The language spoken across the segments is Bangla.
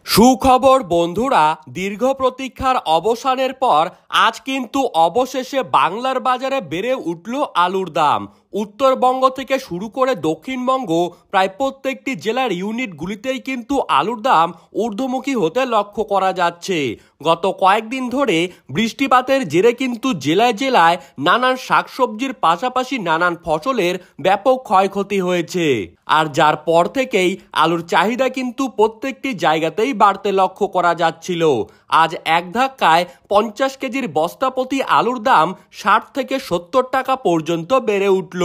সুখবর বন্ধুরা, দীর্ঘ প্রতীক্ষার অবসানের পর আজ কিন্তু অবশেষে বাংলার বাজারে বেড়ে উঠল আলুর দাম। উত্তরবঙ্গ থেকে শুরু করে দক্ষিণবঙ্গ প্রায় প্রত্যেকটি জেলার ইউনিটগুলিতেই কিন্তু আলুর দাম ঊর্ধ্বমুখী হতে লক্ষ্য করা যাচ্ছে। গত কয়েকদিন ধরে বৃষ্টিপাতের জেরে কিন্তু জেলায় জেলায় নানান শাকসবজির পাশাপাশি নানান ফসলের ব্যাপক ক্ষয়ক্ষতি হয়েছে, আর যার পর থেকেই আলুর চাহিদা কিন্তু প্রত্যেকটি জায়গাতেই বাড়তে লক্ষ্য করা যাচ্ছিল। আজ এক ধাক্কায় 50 কেজির বস্তা প্রতি আলুর দাম 60 থেকে 70 টাকা পর্যন্ত বেড়ে উঠল।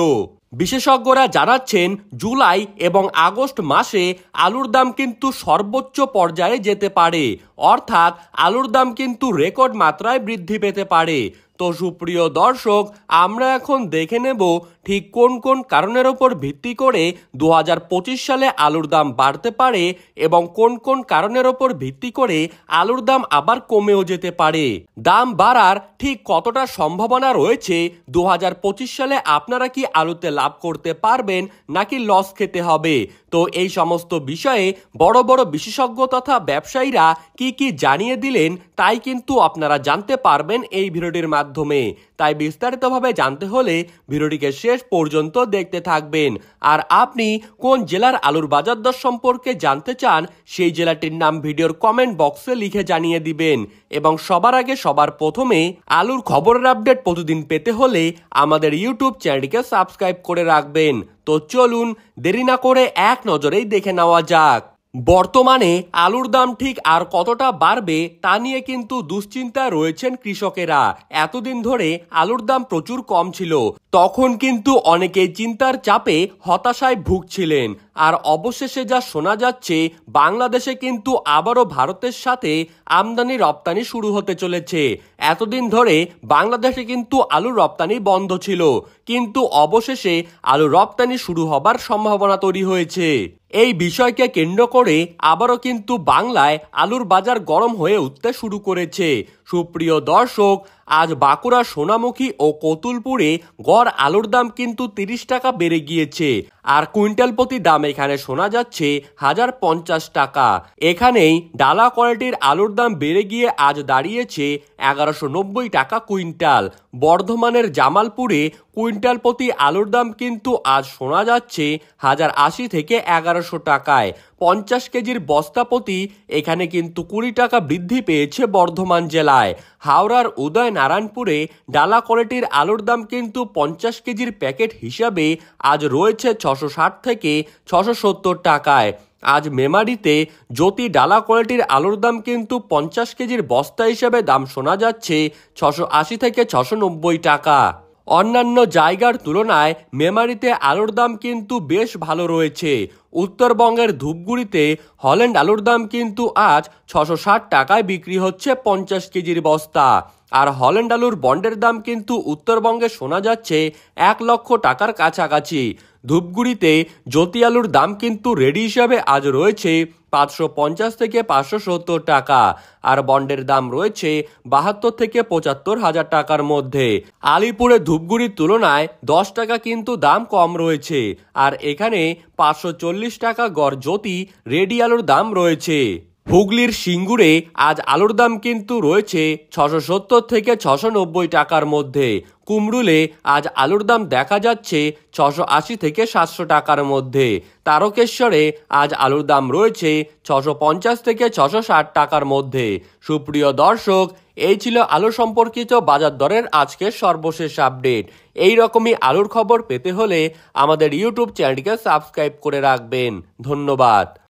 বিশেষজ্ঞরা জানাচ্ছেন জুলাই এবং আগস্ট মাসে আলুর দাম কিন্তু সর্বোচ্চ পর্যায়ে যেতে পারে, অর্থাৎ আলুর দাম কিন্তু রেকর্ড মাত্রায় বৃদ্ধি পেতে পারে। তো সুপ্রিয় দর্শক, আমরা এখন দেখে নেব ঠিক কোন কোন কারণের ওপর ভিত্তি করে 2025 সালে আলুর দাম বাড়তে পারে এবং কোন কোন কারণের ওপর ভিত্তি করে আলুর দাম আবার কমেও যেতে পারে। দাম বাড়ার ঠিক কতটা সম্ভাবনা রয়েছে, 2025 সালে আপনারা কি আলুতে লাভ করতে পারবেন নাকি লস খেতে হবে, তো এই সমস্ত বিষয়ে বড় বড় বিশেষজ্ঞ তথা ব্যবসায়ীরা কি কি জানিয়ে দিলেন তাই কিন্তু আপনারা জানতে পারবেন এই ভিডিওটির মাধ্যমে। তাই বিস্তারিতভাবে জানতে হলে ভিডিওটিকে শেষ পর্যন্ত দেখতে থাকবেন। আর আপনি কোন জেলার আলুর বাজার দর সম্পর্কে জানতে চান সেই জেলাটির নাম ভিডিওর কমেন্ট বক্সে লিখে জানিয়ে দিবেন। এবং সবার আগে সবার প্রথমে আলুর খবরের আপডেট প্রতিদিন পেতে হলে আমাদের ইউটিউব চ্যানেলটিকে সাবস্ক্রাইব করে রাখবেন। তো চলুন দেরি না করে এক নজরেই দেখে নেওয়া যাক। বর্তমানে আলুর দাম ঠিক আর কতটা বাড়বে তা নিয়ে কিন্তু দুশ্চিন্তায় রয়েছেন কৃষকেরা। এতদিন ধরে আলুর দাম প্রচুর কম ছিল, তখন কিন্তু অনেকেই চিন্তার চাপে হতাশায় ভুগছিলেন। আর অবশেষে যা শোনা যাচ্ছে, বাংলাদেশে কিন্তু আবারও ভারতের সাথে আমদানি রপ্তানি শুরু হতে চলেছে। এতদিন ধরে বাংলাদেশে কিন্তু আলুর রপ্তানি বন্ধ ছিল, কিন্তু অবশেষে আলু রপ্তানি শুরু হবার সম্ভাবনা তৈরি হয়েছে। এই বিষয়কে কেন্দ্র করে আবারও কিন্তু বাংলায় আলুর বাজার গরম হয়ে উঠতে শুরু করেছে। সুপ্রিয় দর্শক, আজ বাঁকুড়া, সোনামুখী ও কতুলপুরে গড় আলুর দাম কিন্তু 30 টাকা বেড়ে গিয়েছে, আর কুইন্টাল প্রতি দাম এখানে শোনা যাচ্ছে 1050 টাকা। এখানেই ডালা কোয়ালিটির আলুর দাম বেড়ে গিয়ে আজ দাঁড়িয়েছে 1190 টাকা কুইন্টাল। বর্ধমানের জামালপুরে কুইন্টাল প্রতি আলুর দাম কিন্তু আজ শোনা যাচ্ছে 1080 থেকে 1100 টাকায়। 50 কেজির বস্তা প্রতি এখানে কিন্তু 20 টাকা বৃদ্ধি পেয়েছে বর্ধমান জেলায়। হাওড়ার উদয়নারায়ণপুরে ডালা কোয়ালিটির আলুর দাম কিন্তু 50 কেজির প্যাকেট হিসাবে আজ রয়েছে 660 থেকে 670 টাকায়। আজ মেমারিতে জ্যোতি ডালা কোয়ালিটির আলুর দাম কিন্তু 50 কেজির বস্তা হিসেবে দাম শোনা যাচ্ছে 680 থেকে 690 টাকা। অন্যান্য জায়গার তুলনায় মেমারিতে আলুর দাম কিন্তু বেশ ভালো রয়েছে। উত্তরবঙ্গের ধূপগুড়িতে হল্যান্ড আলুর দাম কিন্তু আজ 660 টাকায় বিক্রি হচ্ছে 50 কেজির বস্তা। আর হল্যান্ড আলুর বন্ডের দাম কিন্তু উত্তরবঙ্গে শোনা যাচ্ছে 1 লক্ষ টাকার কাছাকাছি। ধূপগুড়িতে জ্যোতি আলুর দাম কিন্তু রেডি হিসাবে আজ রয়েছে 550 থেকে 570 টাকা, আর বন্ডের দাম রয়েছে 72 থেকে 75 হাজার টাকার মধ্যে। আলিপুরে ধূপগুড়ির তুলনায় 10 টাকা কিন্তু দাম কম রয়েছে, আর এখানে 540 টাকা গড় জ্যোতি রেডি আলুর দাম রয়েছে। হুগলির সিঙ্গুরে আজ আলুর দাম কিন্তু রয়েছে 670 থেকে 690 টাকার মধ্যে। কুমরুলে আজ আলুর দাম দেখা যাচ্ছে 680 থেকে 700 টাকার মধ্যে। তারকেশ্বরে আজ আলুর দাম রয়েছে 650 থেকে 660 টাকার মধ্যে। সুপ্রিয় দর্শক, এই ছিল আলু সম্পর্কিত বাজার দরের আজকের সর্বশেষ আপডেট। এই রকমই আলুর খবর পেতে হলে আমাদের ইউটিউব চ্যানেলটিকে সাবস্ক্রাইব করে রাখবেন। ধন্যবাদ।